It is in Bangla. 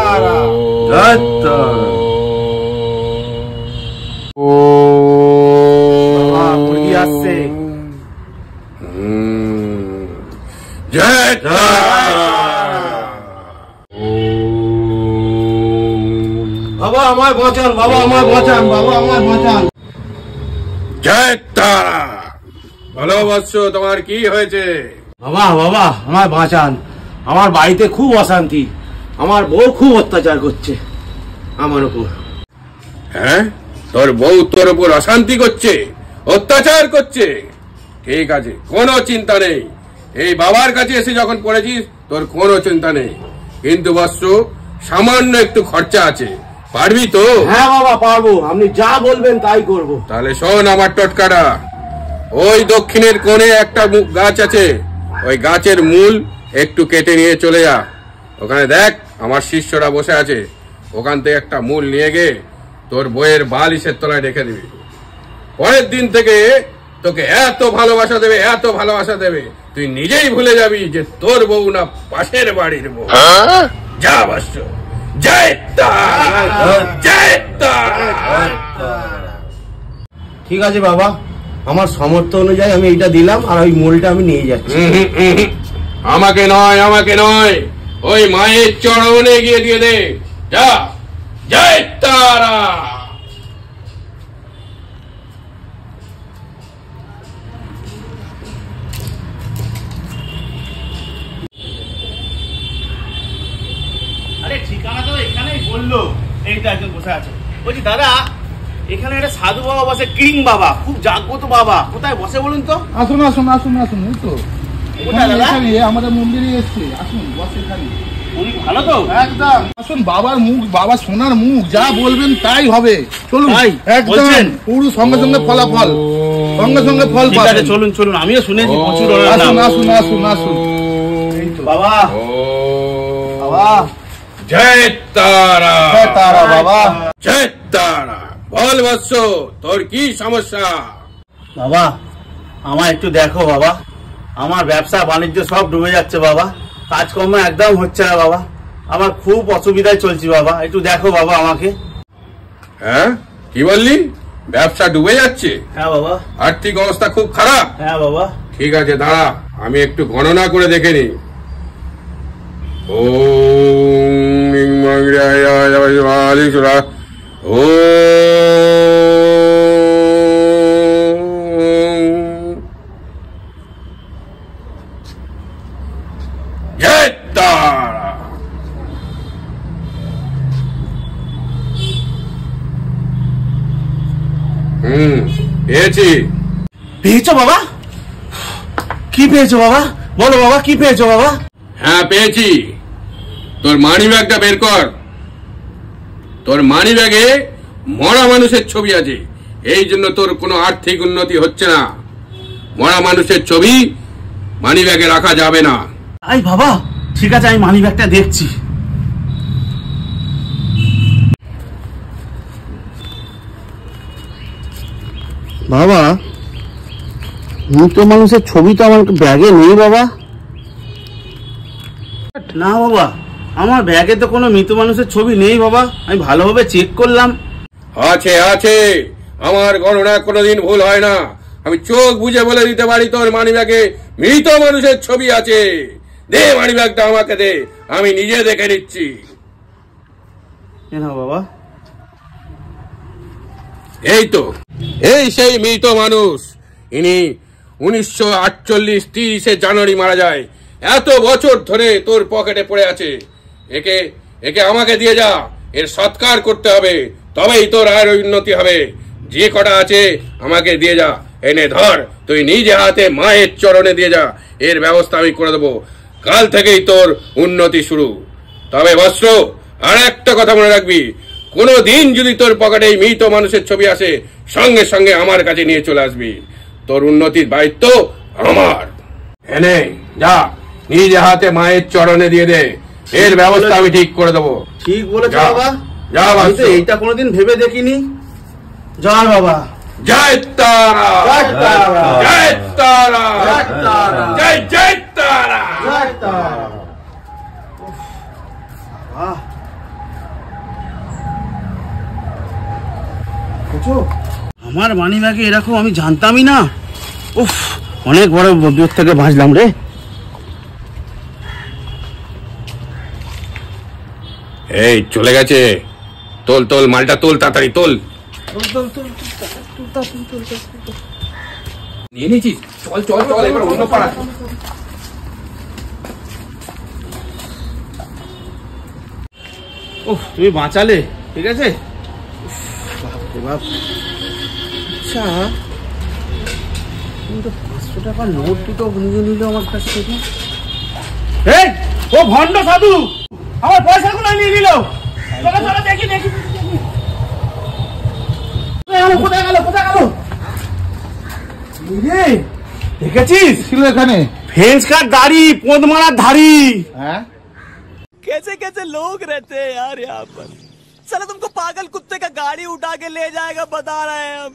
তারা, জয় তারা। মুরগি আসছে। জয় তারা। বাবা আমায় বাঁচান, বাবা আমায় বাঁচান, বাবা আমায় বাঁচান। জয় তারা। ভালো বৎস, তোমার কি হয়েছে? বাবা বাবা আমায় বাঁচান, আমার বাড়িতে খুব অশান্তি, আমার বউ খুব অত্যাচার করছে আমার উপর। হ্যাঁ, তোর বউ তোর উপর অশান্তি করছে, অত্যাচার করছে? ঠিক আছে, কোনো চিন্তা নেই। এই বাবার কাছে এসে যখন পড়েছিস তোর কোনো চিন্তা নেই, কিন্তু বৎস সামান্য একটু খরচা আছে, পারবি তো? হ্যাঁ বাবা পারবো, আপনি যা বলবেন তাই করব। তাহলে শোন আমার টটকাটা। ওই দক্ষিণের কোণে একটা গাছ আছে, ওই গাছের মূল একটু কেটে নিয়ে চলে যা। ওখানে দেখ আমার শিষ্যরা বসে আছে, ওখান থেকে একটা মূল নিয়ে গিয়ে তোর বইয়ের বালিশের তলায় রেখে দিবি। পরের দিন থেকে তোকে এত ভালোবাসা দেবে, এত ভালোবাসা দেবে, তুই নিজেই ভুলে যাবি যে তোর বউ না পাশের বাড়ির বউ। যা বাস। জয় তারা, জয় তারা। ঠিক আছে বাবা, আমার সামর্থ্য অনুযায়ী আমি এইটা দিলাম, আর ওই মূলটা আমি নিয়ে যাচ্ছি। আমাকে নয়, আমাকে নয়, ওই মায়ের চরণে গিয়ে দিয়ে দে। যা। জয় তারা। আরে ঠিকানা তো এখানেই বললো, এই তো একজন বসে আছে। বলছি দাদা, এখানে একটা সাধু বাবা বসে, কিং বাবা, খুব জাগ্রত বাবা, কোথায় বসে বলুন তো? আসুন আসুন আসুন আসুন, এই তো কোথায় দাদা? এখানে আমাদের মন্দিরে এসছে, আসুন বস এখানে। উনি ভালো তো? একদম আসুন, বাবার মুখ, বাবা সোনার মুখ, যা বলবেন তাই হবে। চলুন, তাই একদম বলছেন? পুরো সঙ্গে সঙ্গে ফলাফল, সঙ্গে সঙ্গে ফল ঠিক আছে, পাবেন। চলুন চলুন, আমিও শুনেছি প্রচুর ওনার নাম। আসুন আসুন আসুন আসুন। এই তো বাবা, বাবা, জয় তারা। জয় তারা বাবা। জয় তারা। বল বৎস, তোর কি সমস্যা? বাবা আমার একটু দেখো বাবা, আমার ব্যবসা বাণিজ্য সব ডুবে যাচ্ছে বাবা, কাজকর্ম একদম হচ্ছে না বাবা, আমার খুব অসুবিধায় চলছি বাবা, একটু দেখো বাবা আমাকে। হ্যাঁ, কি বললি? ব্যবসা ডুবে যাচ্ছে? হ্যাঁ বাবা। আর্থিক অবস্থা খুব খারাপ? হ্যাঁ বাবা। ঠিক আছে, দাঁড়া, আমি একটু গণনা করে দেখে নি। জয় তারা। পেয়েছি। পেয়েছো বাবা? কি পেয়েছো বাবা? বলো বাবা, কি পেয়েছো বাবা? হ্যাঁ পেয়েছি। তোর মানি ব্যাগটা বের কর। তোর মানি ব্যাগে মরা মানুষের ছবি আছে, এই জন্য তোর কোনো আর্থিক উন্নতি হচ্ছে না। মরা মানুষের ছবি মানি ব্যাগে রাখা যাবে না। আই বাবা, ঠিক আছে, আমি মানি ব্যাগটা দেখছি। বাবা, মৃত মানুষের ছবি তো আমার ব্যাগে নেই বাবা। না বাবা, আমার ব্যাগে তো কোনো মৃত মানুষের ছবি নেই বাবা, আমি ভালোভাবে চেক করলাম। আছে আছে, আমার গণনা কোনোদিন ভুল হয় না। আমি চোখ বুঝে বলে দিতে পারি তোর মানি ব্যাগে মৃত মানুষের ছবি আছে। দে মানি ব্যাগটা আমাকে দে, আমি নিজে দেখে নিচ্ছি। না বাবা, এই তো, এই সেই মৃত মানুষ। ইনি 1948 30 জানুয়ারি মারা যায়। এত বছর ধরে তোর পকেটে পড়ে আছে। একে একে আমাকে দিয়ে যা, এর সৎকার করতে হবে, তবেই তোর আর উন্নতি হবে। যে কটা আছে আমাকে দিয়ে যা। এনে ধর, তুই নিজে হাতে মায়ের চরণে দিয়ে যা, এর ব্যবস্থা আমি করে দেবো। কাল থেকেই তোর উন্নতি শুরু। তবে বৎস, আর একটা কথা মনে রাখবি, কোনো দিন যদি তোর পকেটে এই মৃত মানুষের ছবি আসে, সঙ্গে সঙ্গে আমার কাছে নিয়ে চলে আসবি। তোর উন্নতির দায়িত্ব আমার। এনে যা, নিজে হাতে মায়ের চরণে দিয়ে দে, এর ব্যবস্থা আমি ঠিক করে দেবো। ঠিক বলেছো যা, বাবা। যা আমি তো বৎস। এইটা কোনোদিন ভেবে দেখিনি। জয় বাবা। জয় তারা। জয় তারা। জয় তারা। জয় তারা। জয় জয় তারা। জয় তারা। করেছো? আমার মানি ব্যাগে এরকম আমি জানতামই না। উফ, অনেক বড় বিপদ থেকে বাঁচলাম রে। এই চলে গেছে, তোল তোল মালটা তোল, তাড়াতাড়ি তোল। নিয়ে নিয়েছিস? চল চল চল, এবার অন্য পাড়া। উফ, তুমি বাঁচালে, ঠিক আছে। আচ্ছা, কিন্তু 500 টাকার নোট দুটো নিয়ে নিল আমার কাছ থেকে। এই, ও ভণ্ড সাধু আমার পয়সাগুলো নিয়ে নিল। চলো চলো, দেখি দেখি দেখি। কোথায় গেল কোথায় গেল? দেখেছিস ছিল এখানে। ফেন্স কার দাড়ি, পোঁদ মারার ধাড়ি। হ্যাঁ, कैसे कैसे लोग रहते हैं यार यहाँ पर। साला तुमको पागल कुत्ते का गाड़ी उठा के ले जाएगा बता रहे हैं हम।